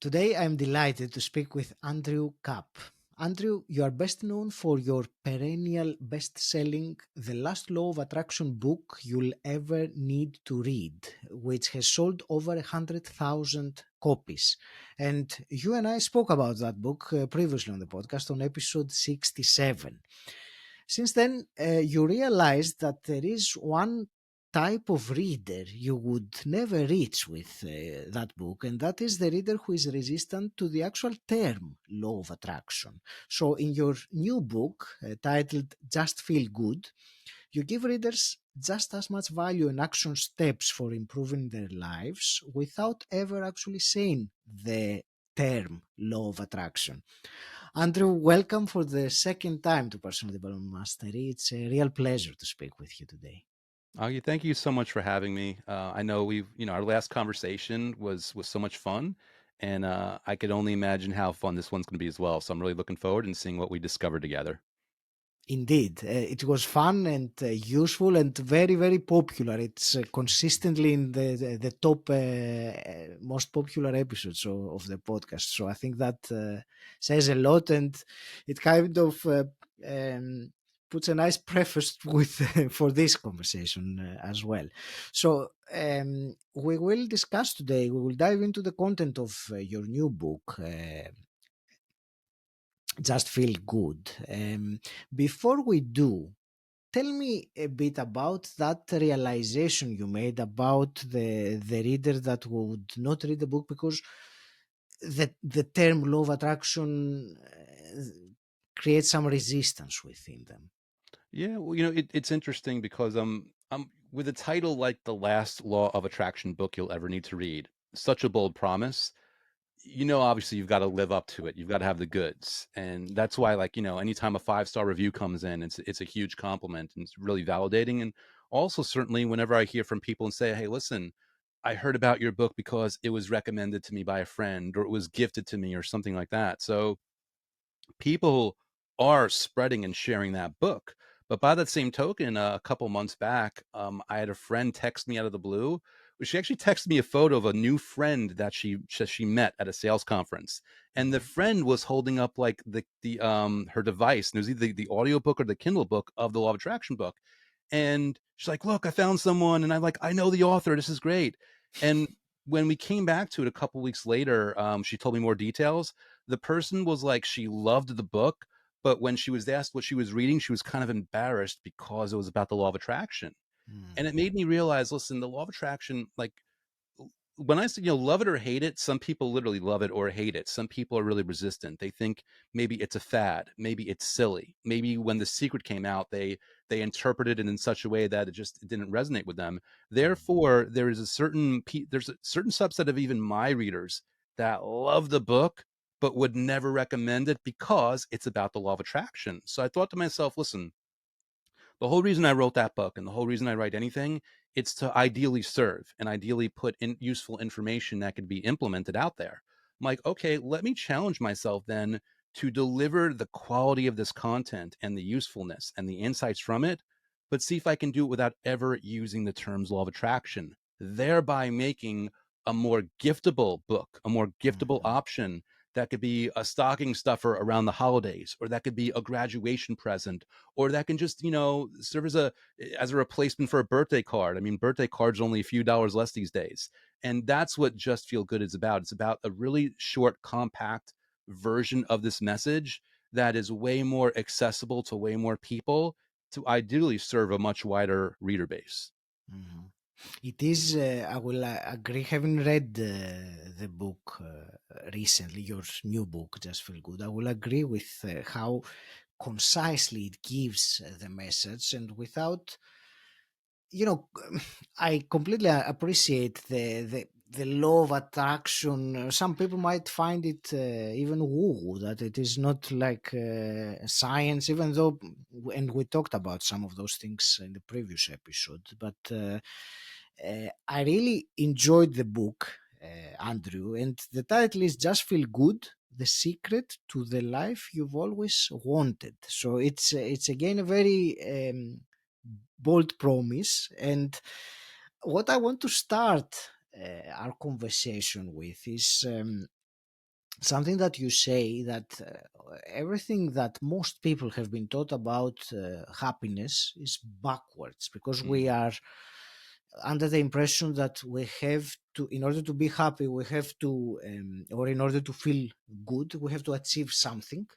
Today I'm delighted to speak with Andrew Kap. Andrew, you are best known for your perennial best-selling The Last Law of Attraction book you'll ever need to read, which has sold over 100,000 copies. And you and I spoke about that book previously on the podcast on episode 67. Since then, you realized that there is one type of reader you would never reach with that book, and that is the reader who is resistant to the actual term law of attraction. So, in your new book titled Just Feel Good, you give readers just as much value and action steps for improving their lives without ever actually saying the term law of attraction. Andrew, welcome for the second time to Personal Development Mastery. It's a real pleasure to speak with you today. Thank you so much for having me. I know our last conversation was so much fun, and I could only imagine how fun this one's going to be as well. So I'm really looking forward and seeing what we discover together. Indeed, it was fun and useful and very, very popular. It's consistently in the top most popular episodes of the podcast. So I think that says a lot, and it kind of puts a nice preface with for this conversation as well. So we will discuss today. We will dive into the content of your new book. Just feel good. Before we do, tell me a bit about that realization you made about the reader that would not read the book because the term law of attraction creates some resistance within them. Yeah, well, it's interesting because with a title like "The Last Law of Attraction Book You'll Ever Need to Read," such a bold promise. Obviously you've got to live up to it. You've got to have the goods. And that's why, like, anytime a 5-star review comes in, it's a huge compliment and it's really validating. And also certainly whenever I hear from people and say, "Hey, listen, I heard about your book because it was recommended to me by a friend or it was gifted to me or something like that." So people are spreading and sharing that book. But by that same token, a couple months back, I had a friend text me out of the blue. She actually texted me a photo of a new friend that she met at a sales conference, and the Mhm. friend was holding up like the her device. And it was either the audio book or the Kindle book of the Law of Attraction book. And she's like, "Look, I found someone," and I'm like, "I know the author. This is great." And when we came back to it a couple weeks later, she told me more details. The person was like, she loved the book, but when she was asked what she was reading, she was kind of embarrassed because it was about the law of attraction. And it Mm. made me realize, listen, the law of attraction, like when I say, love it or hate it, some people literally love it or hate it. Some people are really resistant. They think maybe it's a fad, maybe it's silly. Maybe when The Secret came out, they interpreted it in such a way that it didn't resonate with them. Mm. Therefore, there's a certain subset of even my readers that love the book but would never recommend it because it's about the law of attraction. So I thought to myself, listen, the whole reason I wrote that book and the whole reason I write anything, it's to ideally serve and ideally put in useful information that could be implemented out there. I'm like, okay, let me challenge myself then to deliver the quality of this content and the usefulness and the insights from it, but see if I can do it without ever using the terms law of attraction, thereby making a more giftable book, a more giftable Mhm. option that could be a stocking stuffer around the holidays, or that could be a graduation present, or that can just serve as a replacement for a birthday card. I mean, birthday cards are only a few dollars less these days, and that's what Just Feel Good is about. It's about a really short, compact version of this message that is way more accessible to way more people to ideally serve a much wider reader base. Mhm. It is, I will agree, having read the book recently, your new book, Just Feel Good, I will agree with how concisely it gives the message and without, you know, I completely appreciate the law of attraction. Some people might find it even woo that it is not like science, even though, and we talked about some of those things in the previous episode. But I really enjoyed the book, Andrew, and the title is "Just Feel Good: The Secret to the Life You've Always Wanted." So it's again a very bold promise. And what I want to start our conversation with is something that you say that everything that most people have been taught about happiness is backwards, because we Mm. are under the impression that we have to, in order to be happy, we have to, or in order to feel good, we have to achieve something.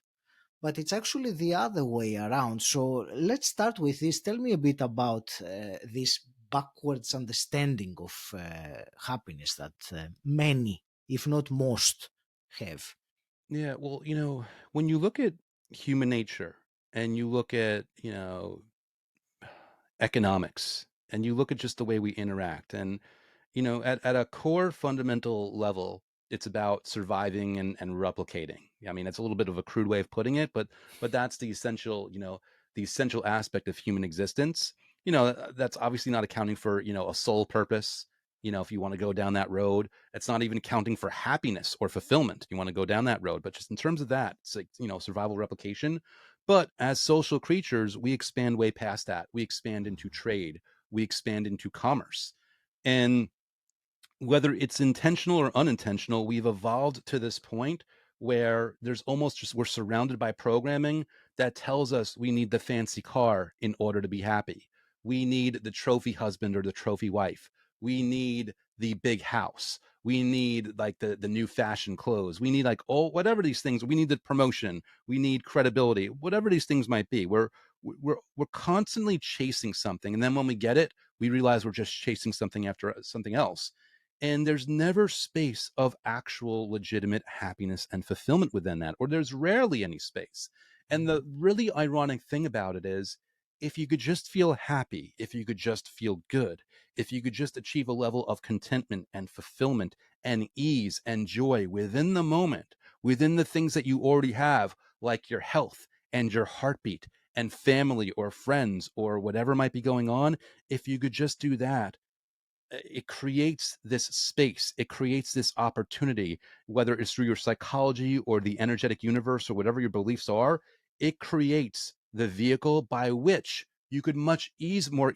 But it's actually the other way around. So let's start with this. Tell me a bit about this backwards understanding of happiness that many, if not most, have. Yeah, well, when you look at human nature and you look at, economics and you look at just the way we interact and at a core fundamental level, it's about surviving and replicating. I mean, it's a little bit of a crude way of putting it, but that's the essential aspect of human existence. That's obviously not accounting for, a sole purpose. If you want to go down that road, it's not even accounting for happiness or fulfillment. You want to go down that road, but just in terms of that, it's like, survival replication. But as social creatures, we expand way past that. We expand into trade, we expand into commerce. And whether it's intentional or unintentional, we've evolved to this point where there's almost just we're surrounded by programming that tells us we need the fancy car in order to be happy. We need the trophy husband or the trophy wife. We need the big house. We need like the new fashion clothes. We need like whatever these things. We need the promotion. We need credibility. Whatever these things might be. We're constantly chasing something, and then when we get it, we realize we're just chasing something after something else, and there's never space of actual legitimate happiness and fulfillment within that, or there's rarely any space. And the really ironic thing about it is, if you could just feel happy, if you could just feel good, if you could just achieve a level of contentment and fulfillment and ease and joy within the moment, within the things that you already have, like your health and your heartbeat and family or friends or whatever might be going on, if you could just do that, it creates this space, it creates this opportunity, whether it's through your psychology or the energetic universe or whatever your beliefs are. It creates the vehicle by which you could more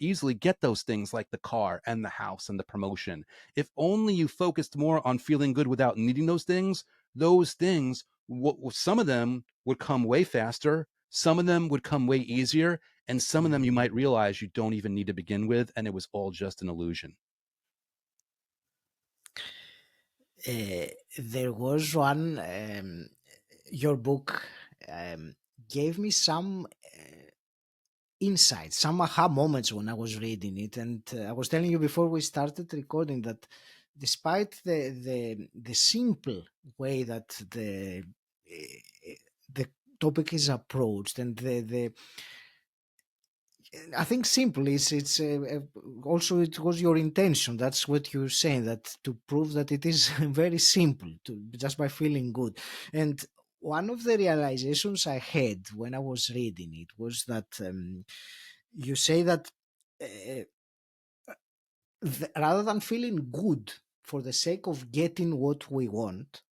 easily get those things like the car and the house and the promotion. If only you focused more on feeling good without needing those things, some of them would come way faster, some of them would come way easier, and some of them you might realize you don't even need to begin with, and it was all just an illusion. There was one, your book gave me some insights, some aha moments when I was reading it. And I was telling you before we started recording that despite the simple way that the topic is approached, and the I think simple is it's also it was your intention. That's what you're saying, that to prove that it is very simple to just by feeling good. And one of the realizations I had when I was reading it was that you say that uh, rather than feeling good for the sake of getting what we want,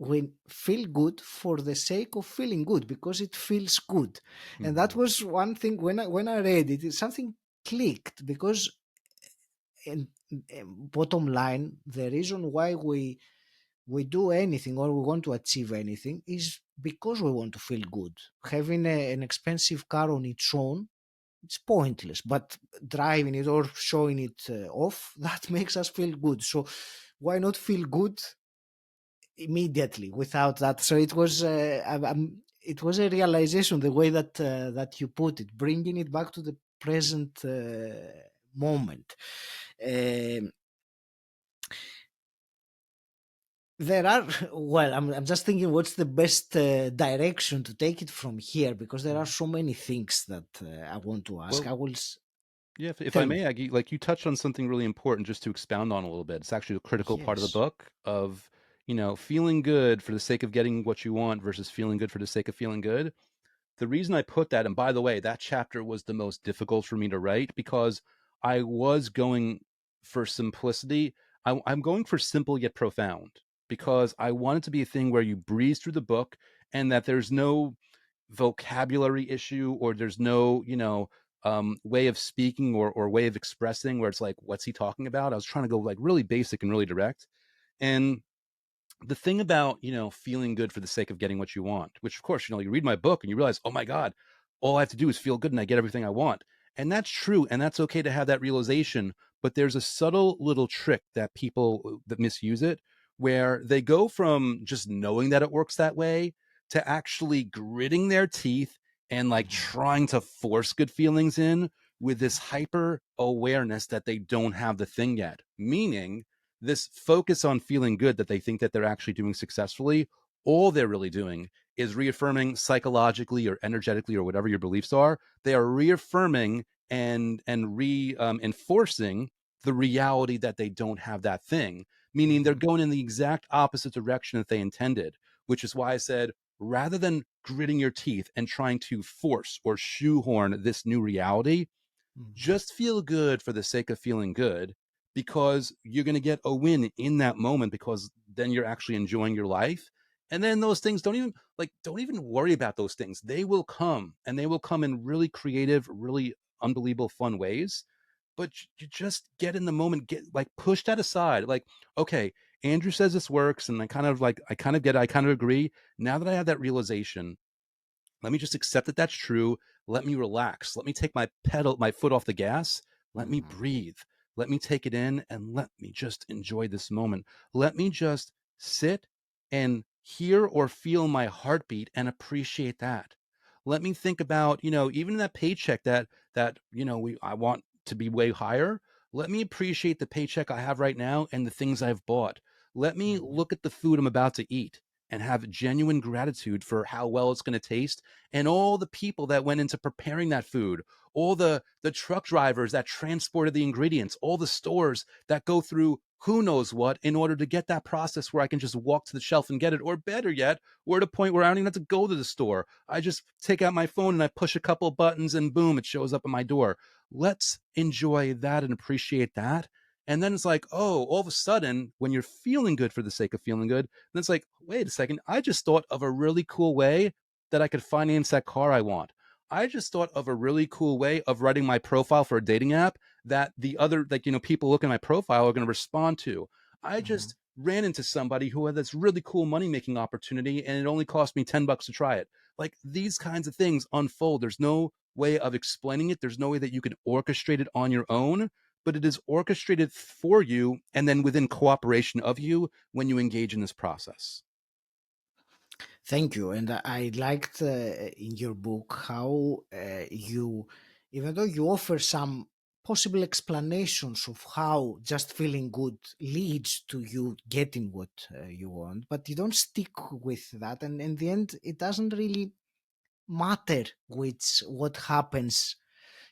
we feel good for the sake of feeling good because it feels good. And that Mhm. was one thing when I read it, something clicked, because in bottom line, the reason why we do anything or we want to achieve anything is because we want to feel good. Having an expensive car on its own, it's pointless, but driving it or showing it off, that makes us feel good. So why not feel good immediately without that? So it was it was a realization, the way that that you put it, bringing it back to the present moment. Um there are well, I'm just thinking what's the best direction to take it from here, because there are Mhm. so many things that I want to ask. Well, I will yeah, if I tell may, me. Aggie, like you touched on something really important just to expound on a little bit. It's actually a critical part of the Yes. book of, feeling good for the sake of getting what you want versus feeling good for the sake of feeling good. The reason I put that, and by the way, that chapter was the most difficult for me to write because I was going for simplicity. I'm going for simple yet profound because I want it to be a thing where you breeze through the book and that there's no vocabulary issue or there's no way of speaking or way of expressing where it's like, what's he talking about? I was trying to go like really basic and really direct. And the thing about, feeling good for the sake of getting what you want, which of course, you read my book and you realize, oh my God, all I have to do is feel good and I get everything I want. And that's true. And that's okay to have that realization. But there's a subtle little trick that people that misuse it, where they go from just knowing that it works that way to actually gritting their teeth and like Mhm. trying to force good feelings in with this hyper awareness that they don't have the thing yet. Meaning, this focus on feeling good that they think that they're actually doing successfully, all they're really doing is reaffirming psychologically or energetically or whatever your beliefs are. They are reaffirming and enforcing the reality that they don't have that thing, meaning they're Mhm. going in the exact opposite direction that they intended, which is why I said, rather than gritting your teeth and trying to force or shoehorn this new reality, Mhm. just feel good for the sake of feeling good, because you're going to get a win in that moment, because then you're actually enjoying your life. And then those things don't even worry about those things. They will come, and they will come in really creative, really unbelievable fun ways. But you just get in the moment, get like push that aside. Like, okay, Andrew says this works, and I kind of get it, I kind of agree. Now that I have that realization, let me just accept that that's true. Let me relax. Let me take my foot off the gas. Let me Mhm. breathe. Let me take it in and let me just enjoy this moment. Let me just sit and hear or feel my heartbeat and appreciate that. Let me think about, even that paycheck I want to be way higher. Let me appreciate the paycheck I have right now and the things I've bought. Let me Mhm. look at the food I'm about to eat and have genuine gratitude for how well it's going to taste, and all the people that went into preparing that food, all the truck drivers that transported the ingredients, all the stores that go through who knows what in order to get that process where I can just walk to the shelf and get it, or better yet, we're at a point where I don't even have to go to the store. I just take out my phone and I push a couple buttons and boom, it shows up at my door. Let's enjoy that and appreciate that. And then it's like, oh, all of a sudden, when you're feeling good for the sake of feeling good, then it's like, wait a second, I just thought of a really cool way that I could finance that car I want. I just thought of a really cool way of writing my profile for a dating app that the other, like, people looking at my profile are going to respond to. I Mhm. just ran into somebody who had this really cool money making opportunity and it only cost me $10 to try it. Like, these kinds of things unfold. There's no way of explaining it. There's no way that you can orchestrate it on your own, but it is orchestrated for you and then within cooperation of you when you engage in this process. Thank you. And I liked in your book how you, even though you offer some possible explanations of how just feeling good leads to you getting what you want, but you don't stick with that. And in the end, it doesn't really matter what happens.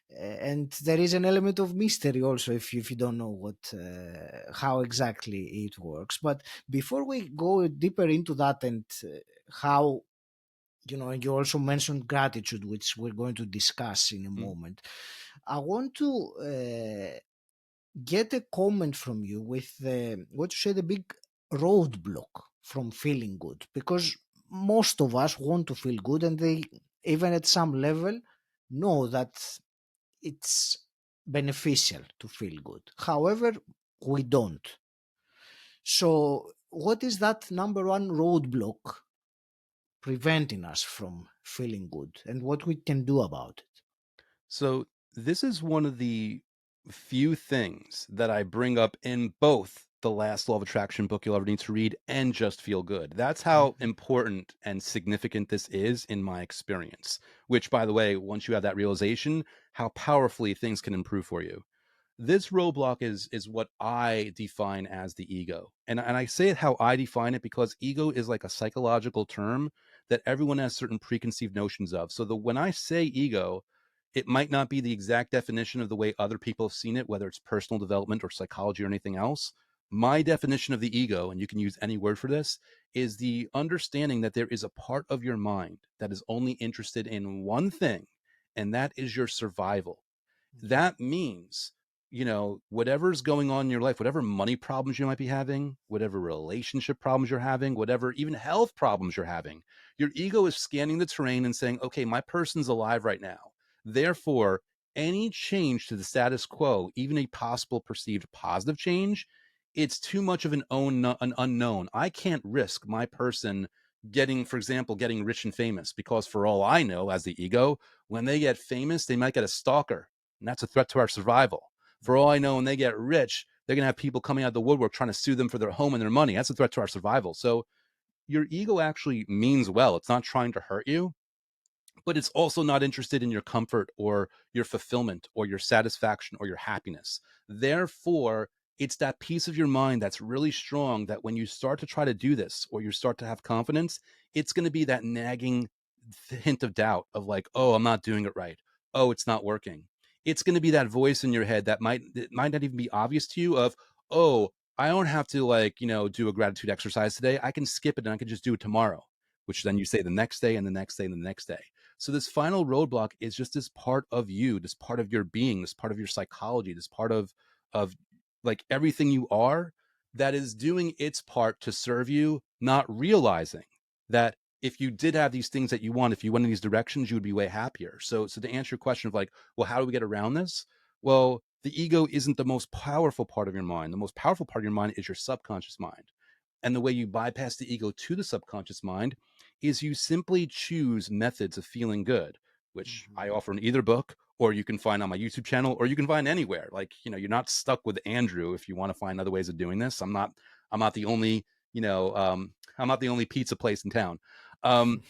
And there is an element of mystery also if you don't know what how exactly it works. But before we go deeper into that and how, and you also mentioned gratitude, which we're going to discuss in a Mm. moment, I want to get a comment from you with what you say the big roadblock from feeling good, because most of us want to feel good and they even at some level know that it's beneficial to feel good. However, we don't. So, what is that number one roadblock preventing us from feeling good and what we can do about it? So this is one of the few things that I bring up in both the last Law of Attraction book you'll ever need to read and Just Feel Good. That's how Mhm. important and significant this is in my experience. Which, by the way, once you have that realization, how powerfully things can improve for you. This roadblock is what I define as the ego. And I say it how I define it because ego is like a psychological term that everyone has certain preconceived notions of. So when I say ego, it might not be the exact definition of the way other people have seen it, whether it's personal development or psychology or anything else. My definition of the ego, and you can use any word for this, is the understanding that there is a part of your mind that is only interested in one thing, and that is your survival. That means, whatever's going on in your life, whatever money problems you might be having, whatever relationship problems you're having, whatever even health problems you're having, your ego is scanning the terrain and saying, okay, my person's alive right now. Therefore, any change to the status quo, even a possible perceived positive change, it's too much of an unknown. I can't risk my person getting, for example, getting rich and famous, because for all I know, as the ego, when they get famous, they might get a stalker, and that's a threat to our survival. For all I know, when they get rich, they're going to have people coming out of the woodwork trying to sue them for their home and their money. That's a threat to our survival. So your ego actually means well. It's not trying to hurt you, but it's also not interested in your comfort or your fulfillment or your satisfaction or your happiness. Therefore, it's that piece of your mind that's really strong that when you start to try to do this or you start to have confidence, it's going to be that nagging hint of doubt of like, oh, I'm not doing it right. Oh, it's not working. It's going to be that voice in your head that might not even be obvious to you of, oh, I don't have to, like, do a gratitude exercise today. I can skip it and I can just do it tomorrow, which then you say the next day and the next day and the next day. So this final roadblock is just this part of you, this part of your being, this part of your psychology, this part of like everything you are, that is doing its part to serve you, not realizing that if you did have these things that you want, if you went in these directions, you would be way happier. So to answer your question of like, well, how do we get around this? Well, the ego isn't the most powerful part of your mind. The most powerful part of your mind is your subconscious mind. And the way you bypass the ego to the subconscious mind is you simply choose methods of feeling good, which I Mhm. offer in either book, or you can find on my YouTube channel, or you can find anywhere. Like, you're not stuck with Andrew if you want to find other ways of doing this. I'm not the only, I'm not the only pizza place in town. Um,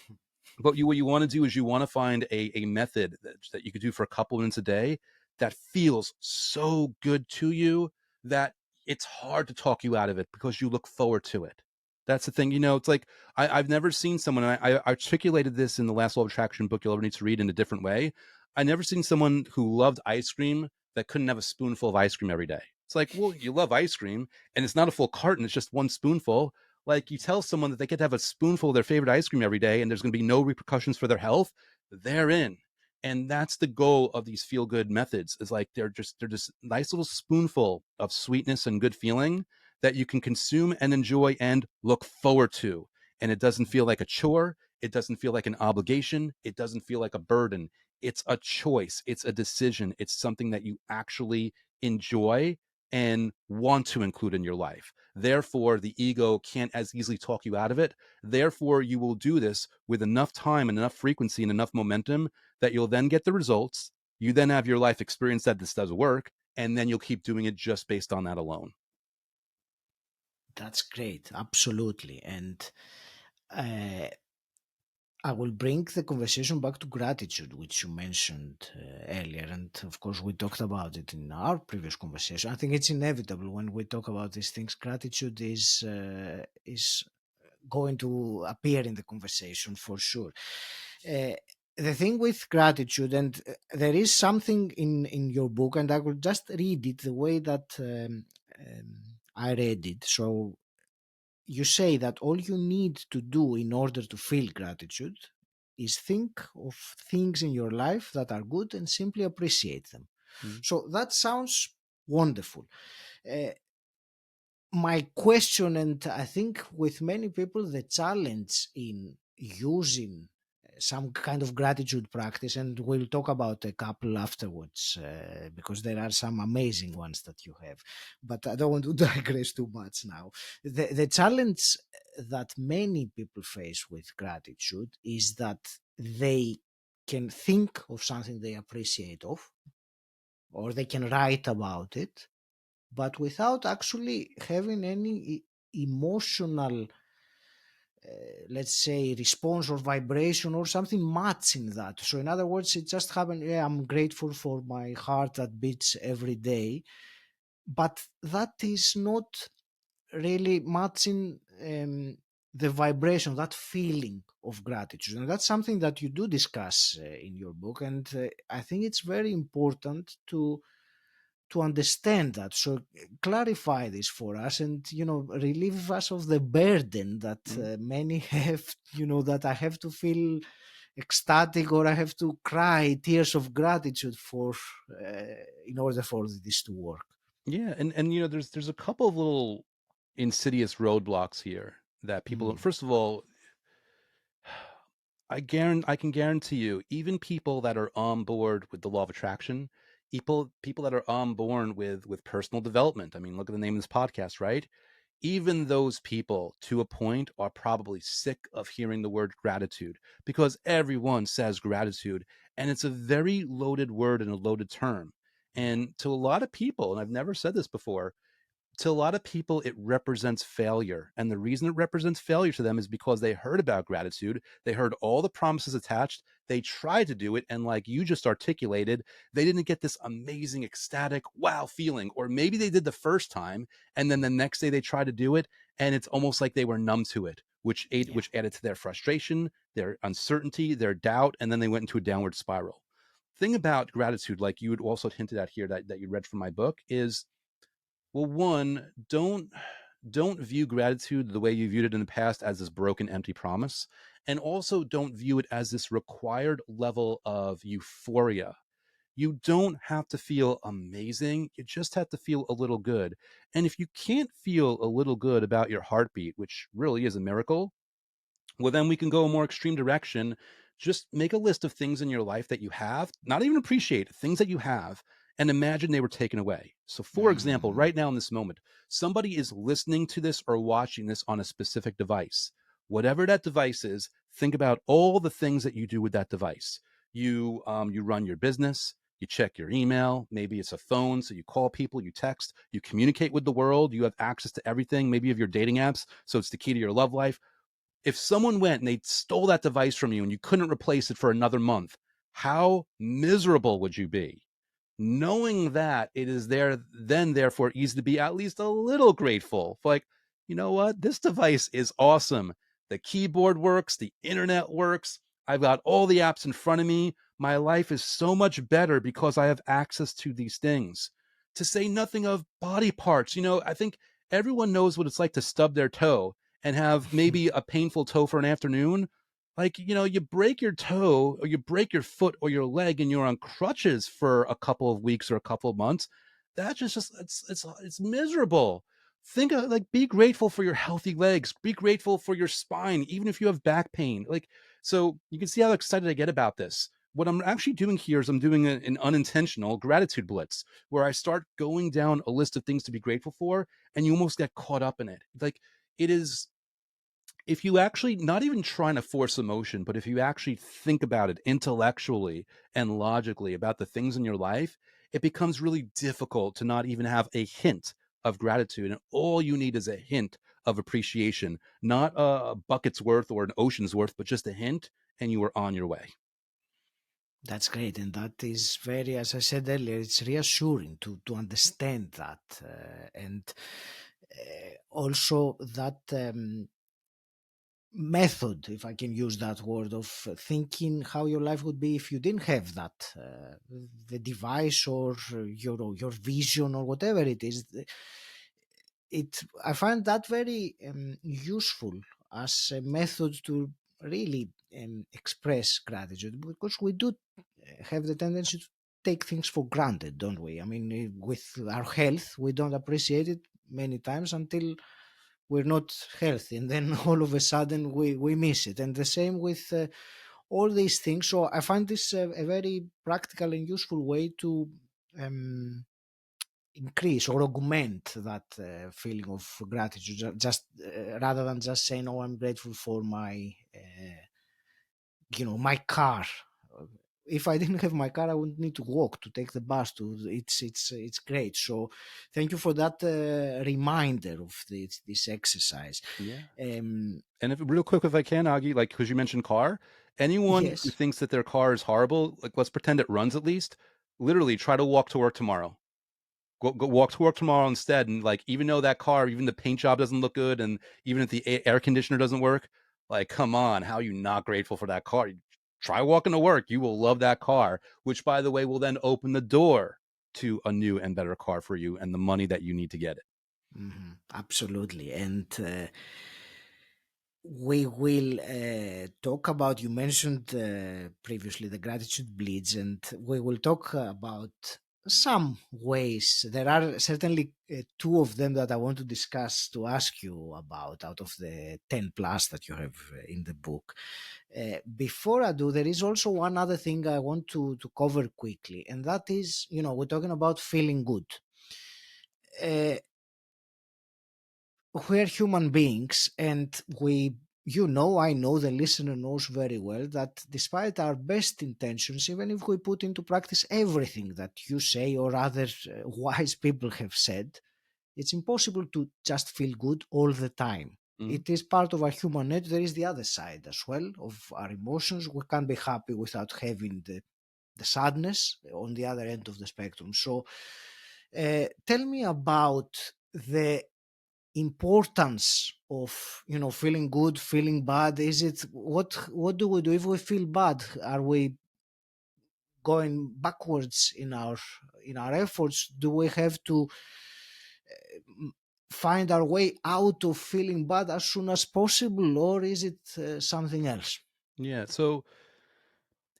but what you want to do is you want to find a method that you could do for a couple minutes a day that feels so good to you that it's hard to talk you out of it because you look forward to it. That's the thing. It's like I've never seen someone, and I articulated this in the last Law of Attraction book you'll ever need to read in a different way. I never seen someone who loved ice cream that couldn't have a spoonful of ice cream every day. It's like, well, you love ice cream and it's not a full carton, it's just one spoonful. Like, you tell someone that they get to have a spoonful of their favorite ice cream every day and there's going to be no repercussions for their health, they're in. And that's the goal of these feel good methods, is like they're just nice little spoonful of sweetness and good feeling that you can consume and enjoy and look forward to. And it doesn't feel like a chore, it doesn't feel like an obligation, it doesn't feel like a burden. It's a choice, it's a decision, it's something that you actually enjoy and want to include in your life. Therefore, the ego can't as easily talk you out of it. Therefore, you will do this with enough time and enough frequency and enough momentum that you'll then get the results. You then have your life experience that this does work, and then you'll keep doing it just based on that alone. That's great, absolutely. And uh, I will bring the conversation back to gratitude, which you mentioned earlier. And of course, we talked about it in our previous conversation. I think it's inevitable when we talk about these things. Gratitude is going to appear in the conversation for sure. Uh, the thing with gratitude, and there is something in your book, and I will just read it the way that I read it. So you say that all you need to do in order to feel gratitude is think of things in your life that are good and simply appreciate them. Mhm. So that sounds wonderful. Uh, my question, and I think with many people, the challenge in using some kind of gratitude practice, and we'll talk about a couple afterwards because there are some amazing ones that you have, but I don't want to digress too much now. The challenge that many people face with gratitude is that they can think of something they appreciate of, or they can write about it, but without actually having any emotional, let's say, response or vibration or something matching that. So in other words, it just happened, yeah, I'm grateful for my heart that beats every day, but that is not really matching the vibration, that feeling of gratitude. And that's something that you do discuss in your book, and I think it's very important to understand that. So clarify this for us, and relieve us of the burden that Mhm. many have, that I have to feel ecstatic or I have to cry tears of gratitude for in order for this to work. Yeah, and there's a couple of little insidious roadblocks here that people don't. Mm, First of all, I can guarantee you, even people that are on board with the law of attraction, People that are on board with personal development. I mean, look at the name of this podcast, right? Even those people to a point are probably sick of hearing the word gratitude because everyone says gratitude, and it's a very loaded word and a loaded term. Yeah. And to a lot of people, and I've never said this before, to a lot of people, it represents failure. And the reason it represents failure to them is because they heard about gratitude. They heard all the promises attached. They tried to do it. And like you just articulated, they didn't get this amazing, ecstatic, wow feeling. Or maybe they did the first time. And then the next day they tried to do it. And it's almost like they were numb to it, Yeah. which added to their frustration, their uncertainty, their doubt. And then they went into a downward spiral. Thing about gratitude, like you had also hinted at here that you read from my book, is well, one, don't view gratitude the way you viewed it in the past as this broken, empty promise. And also don't view it as this required level of euphoria. You don't have to feel amazing. You just have to feel a little good. And if you can't feel a little good about your heartbeat, which really is a miracle, well, then we can go a more extreme direction. Just make a list of things in your life that you have, not even appreciate things that you have, and imagine they were taken away. So, for example, Mm. right now in this moment, somebody is listening to this or watching this on a specific device. Whatever that device is, think about all the things that you do with that device. You run your business. You check your email. Maybe it's a phone, so you call people, you text, you communicate with the world. You have access to everything. Maybe you have your dating apps, so it's the key to your love life. If someone went and they stole that device from you and you couldn't replace it for another month, how miserable would you be? Knowing that it is there, then therefore easy to be at least a little grateful. Like, you know what? This device is awesome. The keyboard works, the internet works. I've got all the apps in front of me. My life is so much better because I have access to these things. To say nothing of body parts. I think everyone knows what it's like to stub their toe and have maybe a painful toe for an afternoon. Like, you break your toe or you break your foot or your leg and you're on crutches for a couple of weeks or a couple of months. That just it's miserable. Think of, like, be grateful for your healthy legs, be grateful for your spine, even if you have back pain. Like, so you can see how excited I get about this. What I'm actually doing here is I'm doing an unintentional gratitude blitz where I start going down a list of things to be grateful for, and you almost get caught up in it. Like, it is, if you actually not even trying to force emotion, but if you actually think about it intellectually and logically about the things in your life, it becomes really difficult to not even have a hint of gratitude. And all you need is a hint of appreciation, not a bucket's worth or an ocean's worth, but just a hint, and you are on your way. That's great, and that is very, as I said earlier, it's reassuring to understand that, and also that method, if I can use that word, of thinking how your life would be if you didn't have that, the device or your vision or whatever it is. It I find that very useful as a method to really express gratitude, because we do have the tendency to take things for granted, don't we? I mean, with our health, we don't appreciate it many times until we're not healthy, and then all of a sudden we miss it. And the same with all these things. So I find this a very practical and useful way to um, increase or augment that feeling of gratitude, just rather than just saying, oh, I'm grateful for my my car. If I didn't have my car, I wouldn't need to walk to take the bus to. It's great. So thank you for that reminder of this exercise. Yeah. um And if real quick, if I can, Augie, like, because you mentioned car, anyone who yes. thinks that their car is horrible, like, let's pretend it runs at least. Literally, try to walk to work tomorrow. Go walk to work tomorrow instead, and like, even though that car, even the paint job doesn't look good, and even if the air conditioner doesn't work, like, come on, how are you not grateful for that car? Try walking to work. You will love that car, which, by the way, will then open the door to a new and better car for you and the money that you need to get it. Absolutely. And we will talk about, you mentioned previously the gratitude bleeds, and we will talk about some ways. There are certainly two of them that I want to discuss to ask you about out of the 10 plus that you have in the book. Before I do, there is also one other thing I want to cover quickly, and that is, we're talking about feeling good. Uh, we're human beings, and I know the listener knows very well that despite our best intentions, even if we put into practice everything that you say or other wise people have said, it's impossible to just feel good all the time. Mhm. It is part of our human nature. There is the other side as well of our emotions. We can't be happy without having the sadness on the other end of the spectrum. So tell me about the importance of feeling good, feeling bad. Is it what do we do if we feel bad? Are we going backwards in our efforts? Do we have to find our way out of feeling bad as soon as possible, or is it something else? Yeah. So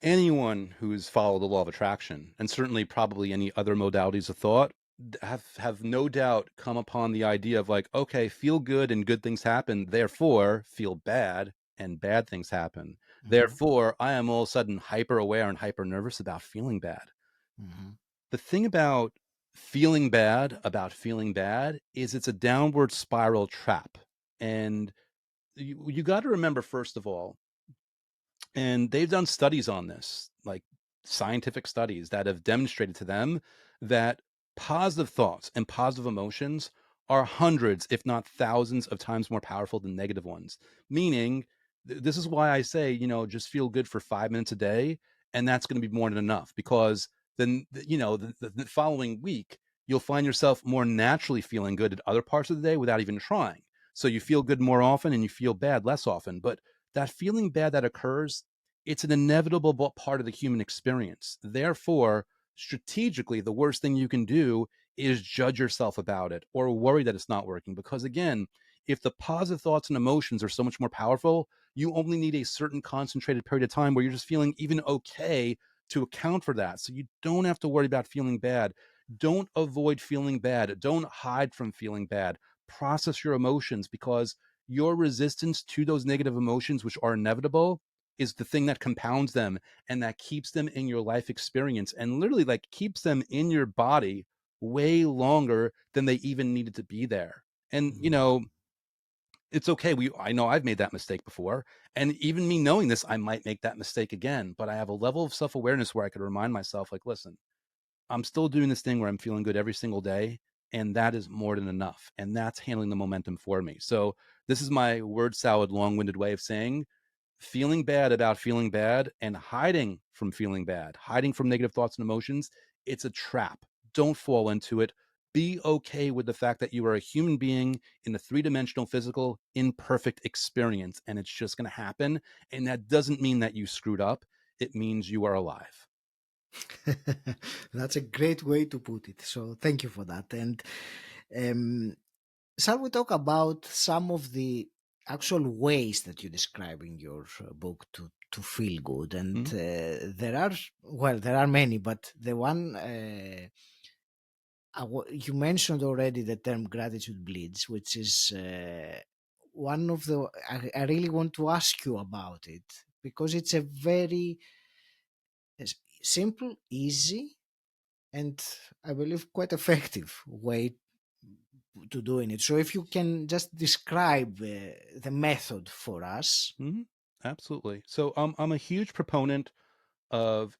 anyone who's followed the law of attraction, and certainly probably any other modalities of thought, have no doubt come upon the idea of like, okay, feel good and good things happen, therefore feel bad and bad things happen. Hmm. Therefore, I am all of a sudden hyper aware and hyper nervous about feeling bad. Hmm. The thing about feeling bad is it's a downward spiral trap. And you got to remember, first of all, and they've done studies on this, like scientific studies that have demonstrated to them that positive thoughts and positive emotions are hundreds, if not thousands, of times more powerful than negative ones. Meaning, this is why I say, just feel good for 5 minutes a day, and that's going to be more than enough. Because then, the following week, you'll find yourself more naturally feeling good at other parts of the day without even trying. So you feel good more often and you feel bad less often. But that feeling bad that occurs, it's an inevitable part of the human experience. Therefore, strategically, the worst thing you can do is judge yourself about it or worry that it's not working. Because again, if the positive thoughts and emotions are so much more powerful, you only need a certain concentrated period of time where you're just feeling even okay to account for that. So you don't have to worry about feeling bad. Don't avoid feeling bad. Don't hide from feeling bad. Process your emotions, because your resistance to those negative emotions, which are inevitable, is the thing that compounds them and that keeps them in your life experience and literally like keeps them in your body way longer than they even needed to be there. And it's okay. I know I've made that mistake before. And even me knowing this, I might make that mistake again. But I have a level of self-awareness where I could remind myself, like, listen, I'm still doing this thing where I'm feeling good every single day, and that is more than enough. And that's handling the momentum for me. So this is my word salad, long-winded way of saying feeling bad about feeling bad and hiding from feeling bad, hiding from negative thoughts and emotions. It's a trap. Don't fall into it. Be okay with the fact that you are a human being in a three-dimensional, physical, imperfect experience, and it's just going to happen. And that doesn't mean that you screwed up. It means you are alive. That's a great way to put it. So thank you for that. And um, shall we talk about some of the actual ways that you describe in your book to feel good? And Mhm. there are many, but the one you mentioned already the term gratitude bleeds, which is one of the I really want to ask you about it because it's a very simple, easy, and I believe quite effective way to doing it. So if you can just describe the method for us. Mhm. Absolutely. So I'm a huge proponent of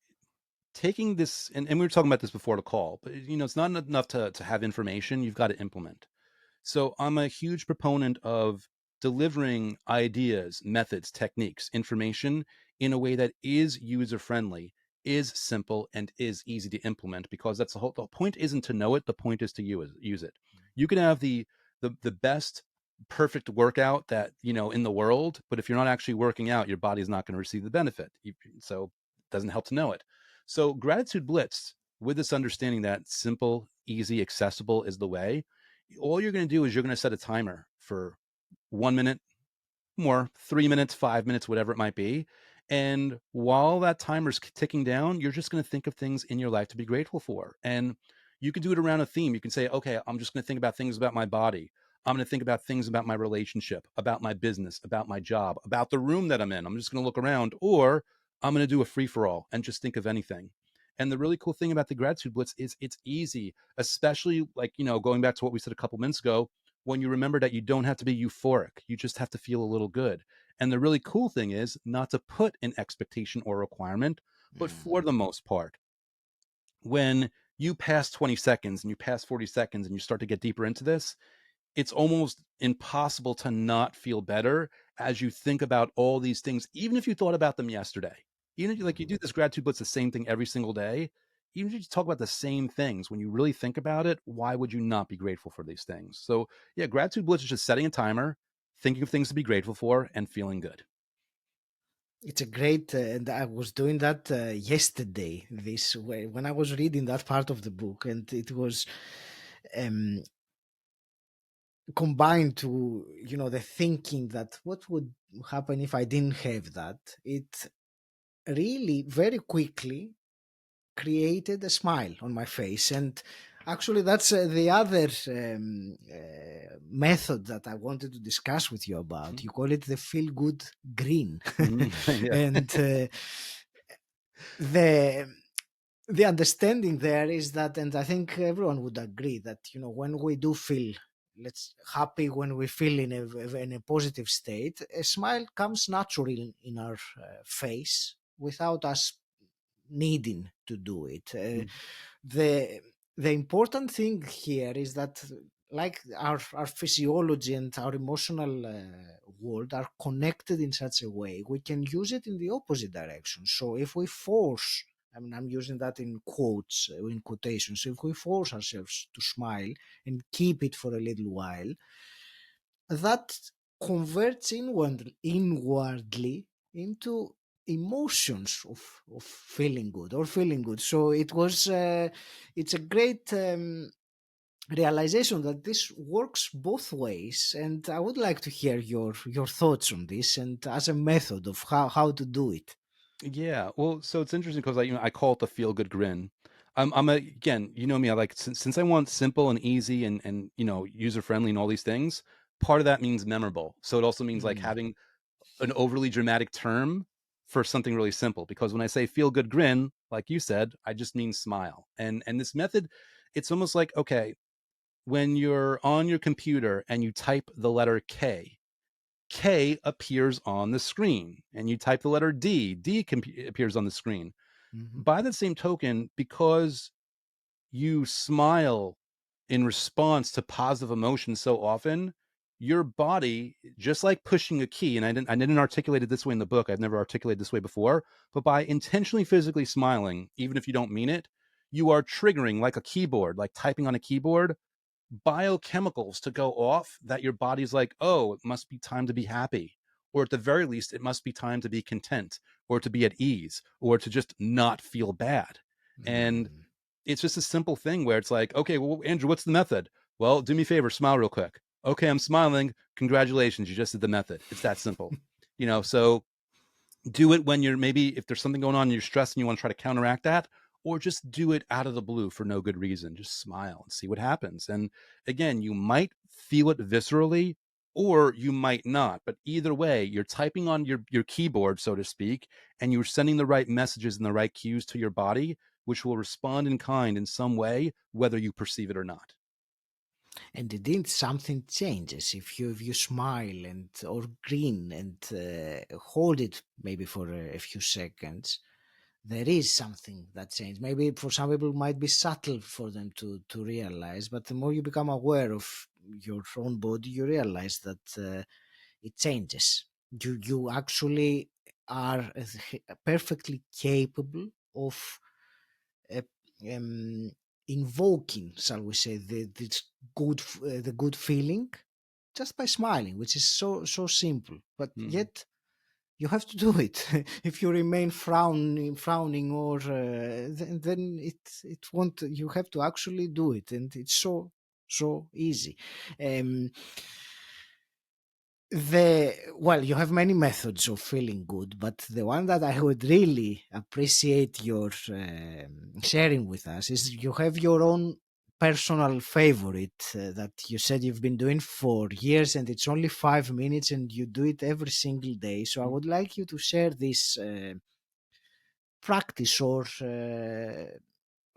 taking this, and we were talking about this before the call, but it's not enough to have information. You've got to implement. So I'm a huge proponent of delivering ideas, methods, techniques, information in a way that is user friendly, is simple, and is easy to implement. Because the point isn't to know it. The point is to use it. You can have the best perfect workout that in the world, but if you're not actually working out, your body's not going to receive the benefit. So it doesn't help to know it. So gratitude blitz, with this understanding that simple, easy, accessible is the way, all you're going to do is you're going to set a timer for 1 minute, more 3 minutes, 5 minutes, whatever it might be. And while that timer's ticking down, you're just going to think of things in your life to be grateful for. And you can do it around a theme. You can say, okay, I'm just going to think about things about my body. I'm going to think about things about my relationship, about my business, about my job, about the room that I'm in. I'm just going to look around, or I'm going to do a free for all and just think of anything. And the really cool thing about the gratitude blitz is it's easy, especially like, going back to what we said a couple minutes ago, when you remember that you don't have to be euphoric, you just have to feel a little good. And the really cool thing is not to put an expectation or requirement, but for Mm. the most part, when you pass 20 seconds and you pass 40 seconds and you start to get deeper into this, it's almost impossible to not feel better as you think about all these things, even if you thought about them yesterday. Even if you do this gratitude blitz the same thing every single day, even if you just talk about the same things, when you really think about it, why would you not be grateful for these things? So yeah, gratitude blitz is just setting a timer, thinking of things to be grateful for, and feeling good. It's a great, and I was doing that yesterday. This way, when I was reading that part of the book, and it was um, combined to the thinking that what would happen if I didn't have that. It really very quickly created a smile on my face, and actually that's the other method that I wanted to discuss with you about. You call it the feel good grin. Mhm. Yeah. And the the understanding there is that, and I think everyone would agree that when we do feel let's happy, when we feel in a positive state, a smile comes naturally in our face without us needing to do it. Mm. The the important thing here is that, like, our physiology and our emotional world are connected in such a way we can use it in the opposite direction. So if we force, I mean, I'm using that in quotes, in quotations, if we force ourselves to smile and keep it for a little while, that converts inwardly into emotions of feeling good or feeling good. So it's a great realization that this works both ways, and I would like to hear your thoughts on this and as a method of how to do it. Yeah, well, so it's interesting because I call it the feel good grin. Again, you know me. I like since I want simple and easy and user friendly and all these things. Part of that means memorable. So it also means like Mm. having an overly dramatic term for something really simple. Because when I say feel good grin, like you said, I just mean smile. And this method, it's almost like, okay, when you're on your computer and you type the letter K appears on the screen, and you type the letter D appears on the screen. Mhm. By the same token, because you smile in response to positive emotions so often, your body, just like pushing a key, and I didn't articulate it this way in the book. I've never articulated this way before, but by intentionally physically smiling, even if you don't mean it, you are triggering like a keyboard, like typing on a keyboard, biochemicals to go off that your body's like, oh, it must be time to be happy. Or at the very least, it must be time to be content or to be at ease or to just not feel bad. And Mm. it's just a simple thing where it's like, okay, well, Andrew, what's the method? Well, do me a favor, smile real quick. Okay, I'm smiling. Congratulations, you just did the method. It's that simple. So do it when you're, maybe if there's something going on and you're stressed and you want to try to counteract that, or just do it out of the blue for no good reason. Just smile and see what happens. And again, you might feel it viscerally or you might not, but either way, you're typing on your keyboard, so to speak, and you're sending the right messages and the right cues to your body, which will respond in kind in some way, whether you perceive it or not. And indeed, something changes if you smile and or grin and hold it maybe for a few seconds. There is something that changes. Maybe for some people, it might be subtle for them to realize, but the more you become aware of your own body, you realize that it changes. You actually are perfectly capable of uh, um, invoking, shall we say, the good feeling just by smiling, which is so simple, but Mm. yet you have to do it. If you remain frowning, or then it won't. You have to actually do it, and it's so easy. Um, You have many methods of feeling good, but the one that I would really appreciate your sharing with us is you have your own personal favorite that you said you've been doing for years, and it's only 5 minutes, and you do it every single day. So I Mm. would like you to share this practice or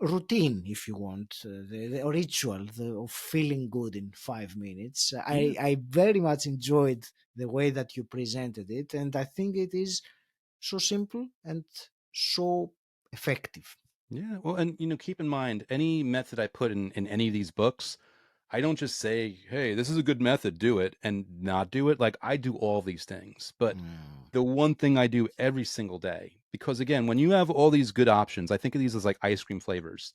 routine, if you want, the ritual of feeling good in 5 minutes. Yeah. I very much enjoyed the way that you presented it, and I think it is so simple and so effective. Yeah. Well, and keep in mind, any method I put in any of these books, I don't just say, "Hey, this is a good method, do it," and not do it. Like I do all these things, but Mm, the one thing I do every single day, because again, when you have all these good options, I think of these as like ice cream flavors.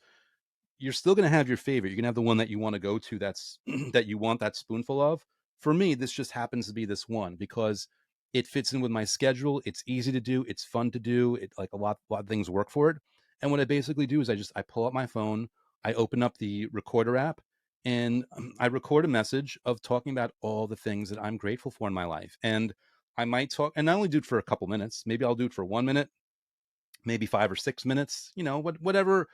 You're still going to have your favorite. You're going to have the one that you want to go to, that's that you want that spoonful of. For me, this just happens to be this one because it fits in with my schedule. It's easy to do. It's fun to do. It like a lot of things work for it. And what I basically do is I pull up my phone, I open up the recorder app, and I record a message of talking about all the things that I'm grateful for in my life. And I might talk, and I only do it for a couple minutes. Maybe I'll do it for 1 minute, maybe 5 or 6 minutes, whatever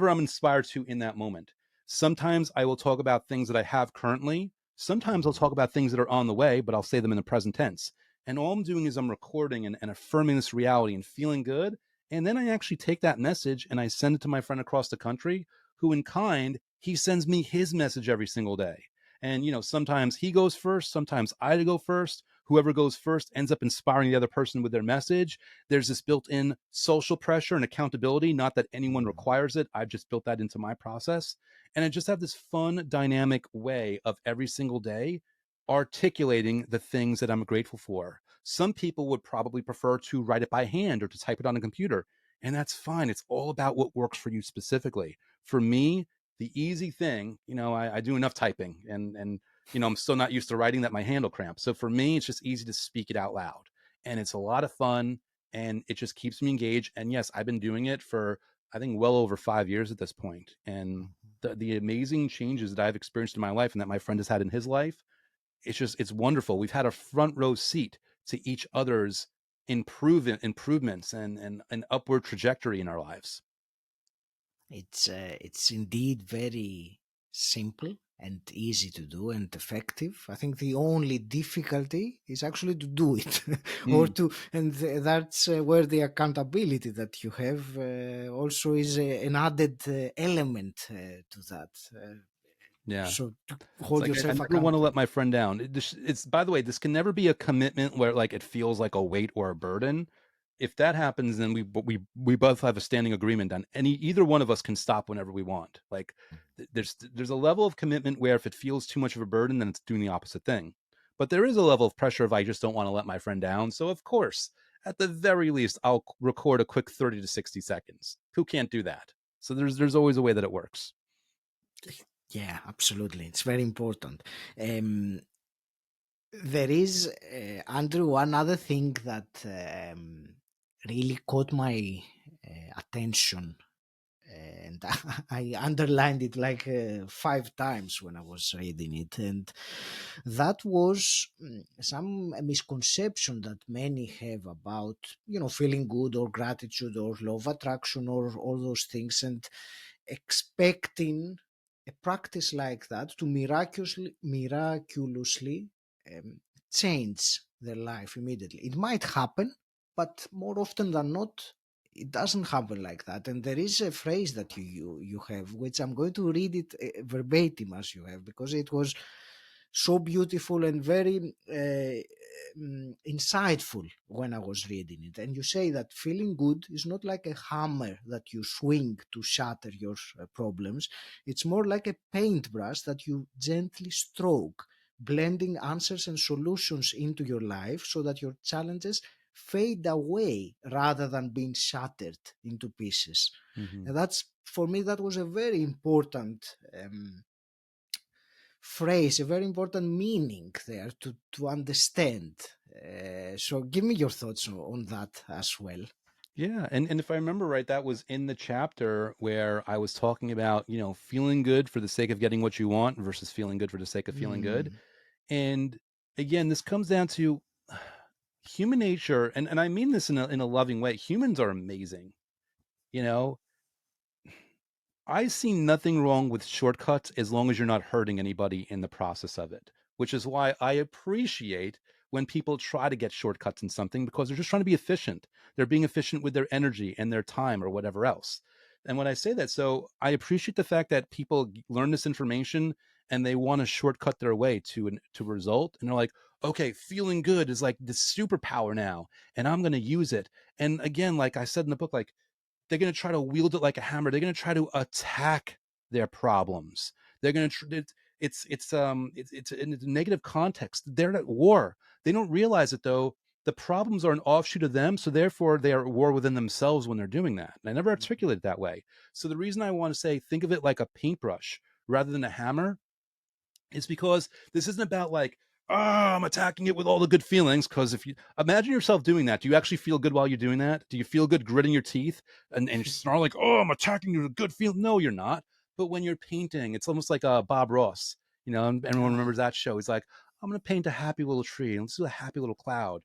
I'm inspired to in that moment. Sometimes I will talk about things that I have currently. Sometimes I'll mm, talk about things that are on the way, but I'll say them in the present tense. And all I'm doing is I'm recording and affirming this reality and feeling good. And then I actually take that message and I send it to my friend across the country who, in kind, he sends me his message every single day. And, sometimes he goes first, sometimes I go first. Whoever goes first ends up inspiring the other person with their message. There's this built-in social pressure and accountability, not that anyone mm, requires it. I've just built that into my process. And I just have this fun, dynamic way of every single day articulating the things that I'm grateful for. Some people would probably prefer to write it by hand or to type it on a computer, and that's fine. It's all about what works for you specifically. For me, the easy thing, I do enough typing, and I'm still not used to writing that my hand will cramp. So for me, it's just easy to speak it out loud, and it's a lot of fun, and it just keeps me engaged. And yes, I've been doing it for, I think, well over 5 years at this point. And mhm. the amazing changes that I've experienced in my life and that my friend has had in his life, it's wonderful. We've had a front row seat to each other's improvements and an upward trajectory in our lives. It's indeed very simple and easy to do and effective. I think the only difficulty is actually to do it, or Mm, to, and that's where the accountability that you have also is an added element to that. yeah. So to It's hold like I yourself never want to let accountable. my friend down. It's, by the way, this can never be a commitment where like it feels like a weight or a burden. If that happens, then we both have a standing agreement on any either one of us can stop whenever we want. Like there's a level of commitment where if it feels too much of a burden, then it's doing the opposite thing. But there is a level of pressure if I just don't want to let my friend down. So of course, at the very least, I'll record a quick 30 to 60 seconds. Who can't do that? So there's always a way that it works. Yeah, absolutely. It's very important. Um, there is, Andrew, one other thing that really caught my attention, and I underlined it like 5 times when I was reading it, and that was some misconception that many have about, feeling good or gratitude or law of attraction or all those things, and expecting a practice like that to miraculously um, change their life immediately. It might happen, but more often than not, it doesn't happen like that. And there is a phrase that you have, which I'm going to read it verbatim as you have, because it was so beautiful and very insightful when I was reading it. And you say that feeling good is not like a hammer that you swing to shatter your problems. It's more like a paintbrush that you gently stroke, blending answers and solutions into your life so that your challenges fade away rather than being shattered into pieces. Hmm. And that's, for me, that was a very important phrase, a very important meaning there to understand. So give me your thoughts on that as well. Yeah, and if I remember right, that was in the chapter where I was talking about, feeling good for the sake of getting what you want versus feeling good for the sake of feeling good. Mm, And again, this comes down to human nature, and I mean this in a loving way. Humans are amazing. You know, I see nothing wrong with shortcuts as long as you're not hurting anybody in the process of it, which is why I appreciate when people try to get shortcuts in something because they're just trying to be efficient. They're being efficient with their energy and their time or whatever else. And when I say that, so I appreciate the fact that people learn this information and they want to shortcut their way to a result. And they're like, okay, feeling good is like the superpower now, and I'm going to use it. And again, like I said in the book, like they're going to try to wield it like a hammer. They're going to try to attack their problems. They're going to it's in a negative context. They're at war. They don't realize it though. The problems are an offshoot of them, so therefore they are at war within themselves when they're doing that. And I never articulate it that way. So the reason I want to say think of it like a paintbrush rather than a hammer is because this isn't about like, oh, I'm attacking it with all the good feelings. Because if you imagine yourself doing that, do you actually feel good while you're doing that? Do you feel good gritting your teeth and snarl like, oh, I'm attacking you with a good feel? No, you're not. But when you're painting, it's almost like Bob Ross. You know, and everyone Ah, remembers that show. He's like, I'm going to paint a happy little tree and let's do a happy little cloud.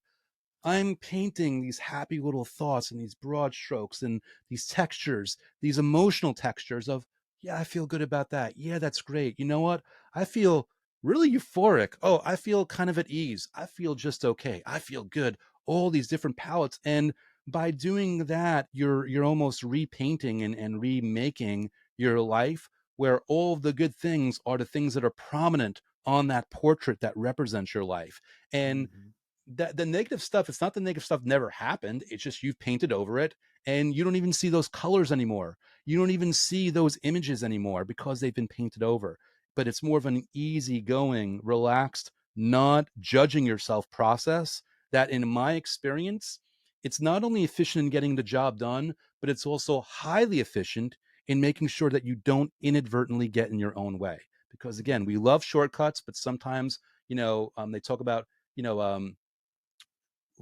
I'm painting these happy little thoughts and these broad strokes and these textures, these emotional textures of, yeah, I feel good about that. Yeah, that's great. You know what? I feel really euphoric. Oh, I feel kind of at ease. I feel just okay. I feel good. All these different palettes. And by doing that, you're almost repainting and remaking your life where all of the good things are the things that are prominent on that portrait that represents your life. And mhm. that the negative stuff, it's not the negative stuff never happened. It's just you've painted over it and you don't even see those colors anymore. You don't even see those images anymore because they've been painted over. But it's more of an easygoing, relaxed, not judging yourself process that, in my experience, it's not only efficient in getting the job done, but it's also highly efficient in making sure that you don't inadvertently get in your own way. Because again, we love shortcuts, but sometimes, they talk about, you know,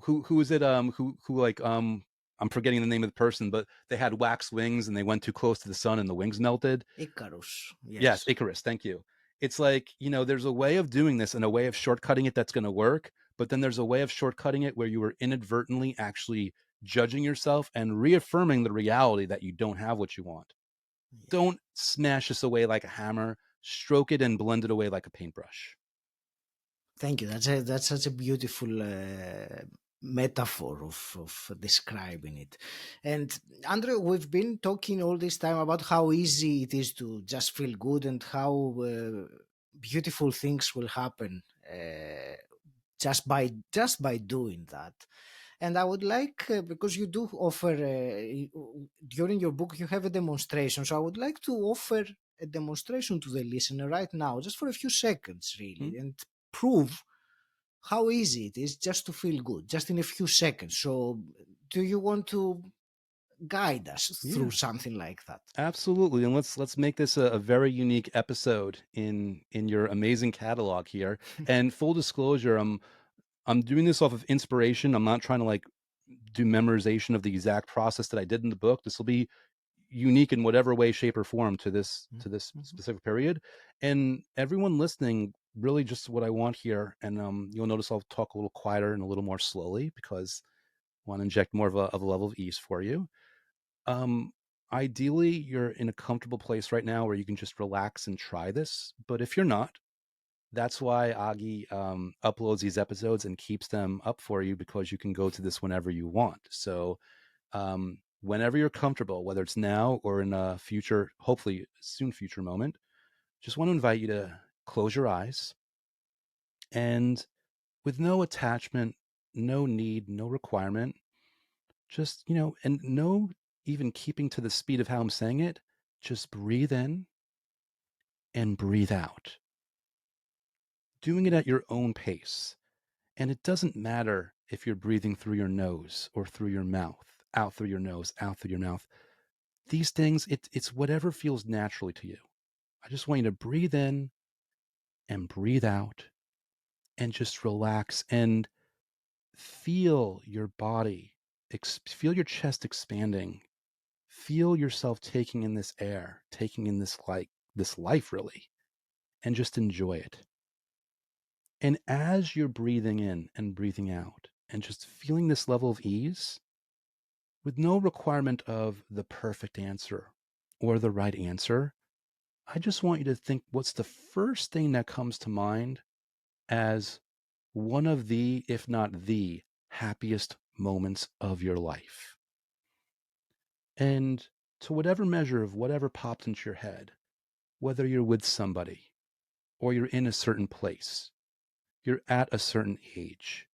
who is it who like I'm forgetting the name of the person, but they had wax wings and they went too close to the sun and the wings melted. Icarus, Yes, yes. Icarus, thank you. It's like, there's a way of doing this and a way of shortcutting it that's going to work, but then there's a way of shortcutting it where you are inadvertently actually judging yourself and reaffirming the reality that you don't have what you want. Yeah. Don't smash this away like a hammer, stroke it and blend it away like a paintbrush. Thank you. That's such a beautiful metaphor of describing it. And Andrew, we've been talking all this time about how easy it is to just feel good and how beautiful things will happen just by doing that. And I would like, because you do offer during your book, you have a demonstration. So I would like to offer a demonstration to the listener right now, just for a few seconds, Hmm? really, and prove how easy it is just to feel good, just in a few seconds. So, do you want to guide us through Yeah. something like that? Absolutely, and let's make this a very unique episode in your amazing catalog here. And full disclosure, I'm doing this off of inspiration. I'm not trying to like do memorization of the exact process that I did in the book. This will be unique in whatever way, shape, or form to this Mhm. specific period. And everyone listening, really, just what I want here. And you'll notice I'll talk a little quieter and a little more slowly because I want to inject more of a level of ease for you. Um, Ideally, you're in a comfortable place right now where you can just relax and try this. But if you're not, that's why Agi uploads these episodes and keeps them up for you because you can go to this whenever you want. So, whenever you're comfortable, whether it's now or in a future, hopefully soon future moment, just want to invite you to close your eyes and with no attachment, no need, no requirement, just, and no even keeping to the speed of how I'm saying it, just breathe in and breathe out, doing it at your own pace. And it doesn't matter if you're breathing through your nose or through your mouth, out through your nose, out through your mouth. These things, it's whatever feels naturally to you. I just want you to breathe in and breathe out and just relax and feel your body, feel your chest expanding. Feel yourself taking in this air, taking in this life really, and just enjoy it. And as you're breathing in and breathing out and just feeling this level of ease, with no requirement of the perfect answer or the right answer, I just want you to think what's the first thing that comes to mind as one of the, if not the, happiest moments of your life. And to whatever measure of whatever popped into your head, whether you're with somebody or you're in a certain place, you're at a certain age,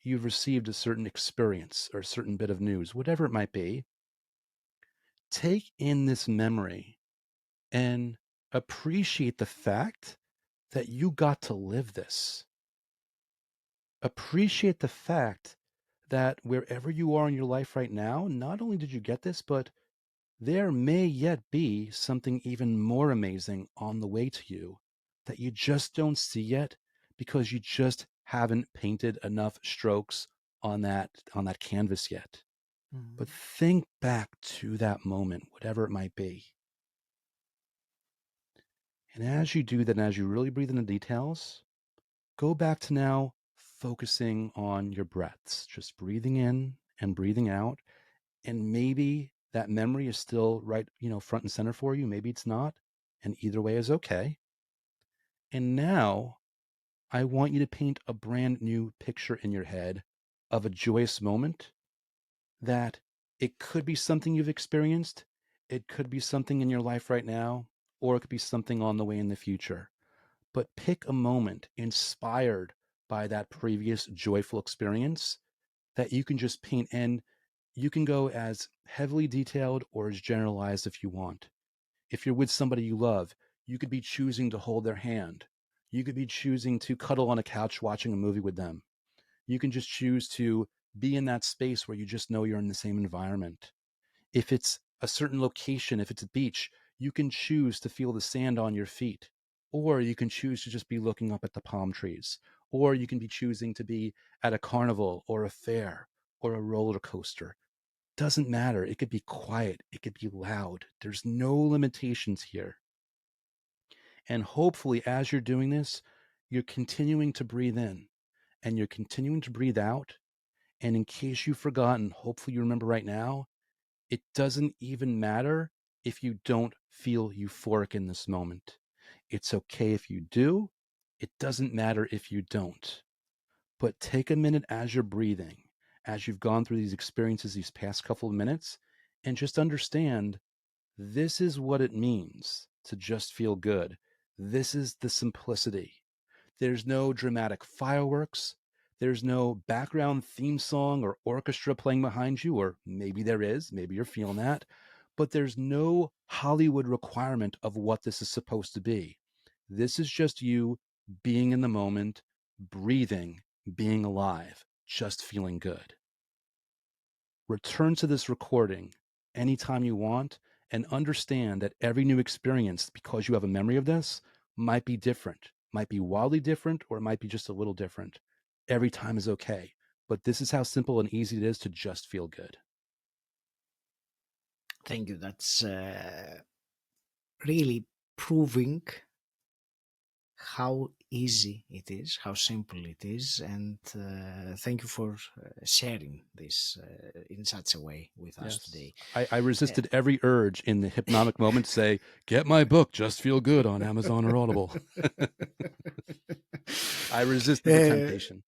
you've received a certain experience or a certain bit of news, whatever it might be, take in this memory and appreciate the fact that you got to live this. Appreciate the fact that wherever you are in your life right now, not only did you get this, but there may yet be something even more amazing on the way to you that you just don't see yet because you just haven't painted enough strokes on that canvas yet. But Mhm. think back to that moment, whatever it might be. And as you do that, and as you really breathe in the details, go back to now focusing on your breaths, just breathing in and breathing out. And maybe that memory is still right, front and center for you. Maybe it's not. And either way is okay. And now I want you to paint a brand new picture in your head of a joyous moment that it could be something you've experienced, it could be something in your life right now, or it could be something on the way in the future. But pick a moment inspired by that previous joyful experience that you can just paint. And you can go as heavily detailed or as generalized if you want. If you're with somebody you love, you could be choosing to hold their hand. You could be choosing to cuddle on a couch watching a movie with them. You can just choose to be in that space where you just know you're in the same environment. If it's a certain location, if it's a beach, you can choose to feel the sand on your feet. Or you can choose to just be looking up at the palm trees. Or you can be choosing to be at a carnival or a fair or a roller coaster. Doesn't matter. It could be quiet, it could be loud. There's no limitations here. And hopefully, as you're doing this, you're continuing to breathe in and you're continuing to breathe out. And in case you've forgotten, hopefully you remember right now, it doesn't even matter if you don't feel euphoric in this moment. It's okay if you do. It doesn't matter if you don't. But take a minute as you're breathing, as you've gone through these experiences these past couple of minutes, and just understand this is what it means to just feel good. This is the simplicity. There's no dramatic fireworks. There's no background theme song or orchestra playing behind you, or maybe there is. Maybe you're feeling that. But there's no Hollywood requirement of what this is supposed to be. This is just you being in the moment, breathing, being alive, just feeling good. Return to this recording anytime you want and understand that every new experience, because you have a memory of this, might be different, might be wildly different, or it might be just a little different. Every time is okay. But this is how simple and easy it is to just feel good. Thank you. That's really proving how easy it is, how simple it is, and thank you for sharing this in such a way with us Yes. today. I resisted every urge in the hypnotic moment to say, get my book, Just Feel Good, on Amazon or Audible. I resisted the Uh, temptation.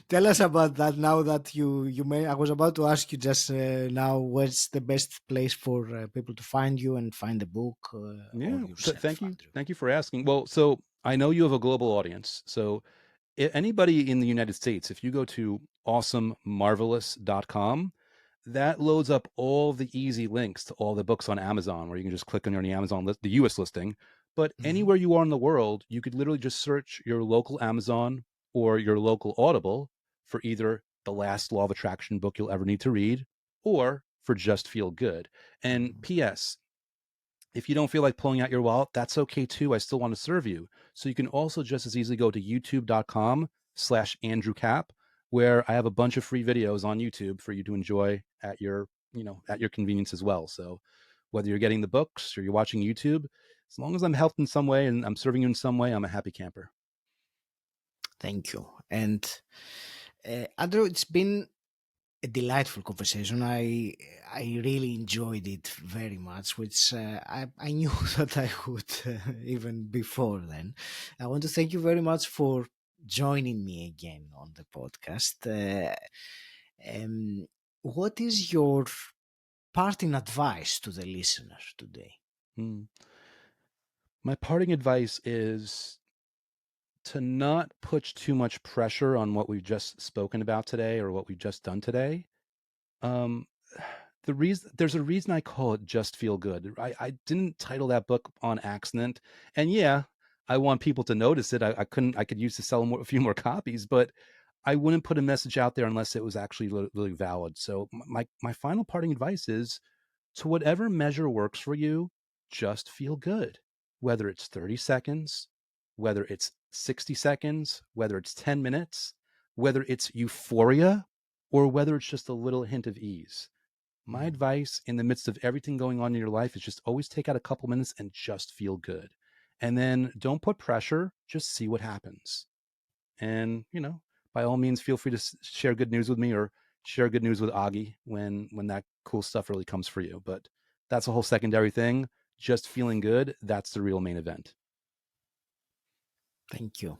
tell us about that now that you may. I was about to ask you just now, what's the best place for people to find you and find the book or Yeah. yourself, Thank you. Andrew? Thank you for asking. Well, so I know you have a global audience. So anybody in the United States, if you go to awesomemarvelous.com, that loads up all the easy links to all the books on Amazon, where you can just click on the Amazon list, the US listing. But Mhm. anywhere you are in the world, you could literally just search your local Amazon or your local Audible for either the last law of attraction book you'll ever need to read or for just feel good. And Mhm. PS, if you don't feel like pulling out your wallet, that's okay too. I still want to serve you. So you can also just as easily go to youtube.com/Andrew Kap, where I have a bunch of free videos on YouTube for you to enjoy at your convenience as well. So whether you're getting the books or you're watching YouTube, as long as I'm helped in some way and I'm serving you in some way, I'm a happy camper. Thank you. And Andrew, it's been a delightful conversation. I really enjoyed it very much, which I knew that I would even before then. I want to thank you very much for joining me again on the podcast. Um, what is your parting advice to the listener today? Hmm. My parting advice is to not put too much pressure on what we've just spoken about today or what we've just done today. Um, there's a reason I call it Just Feel Good. I didn't title that book on accident. And yeah, I want people to notice it. I could use to sell a few more copies, but I wouldn't put a message out there unless it was actually really valid. So my final parting advice is, to whatever measure works for you, just feel good. Whether it's 30 seconds, whether it's 60 seconds, whether it's 10 minutes, whether it's euphoria, or whether it's just a little hint of ease. My Mm, advice in the midst of everything going on in your life is just always take out a couple minutes and just feel good. And then don't put pressure, just see what happens. And, by all means, feel free to share good news with me or share good news with Augie when that cool stuff really comes for you. But that's a whole secondary thing. Just feeling good, that's the real main event. thank you.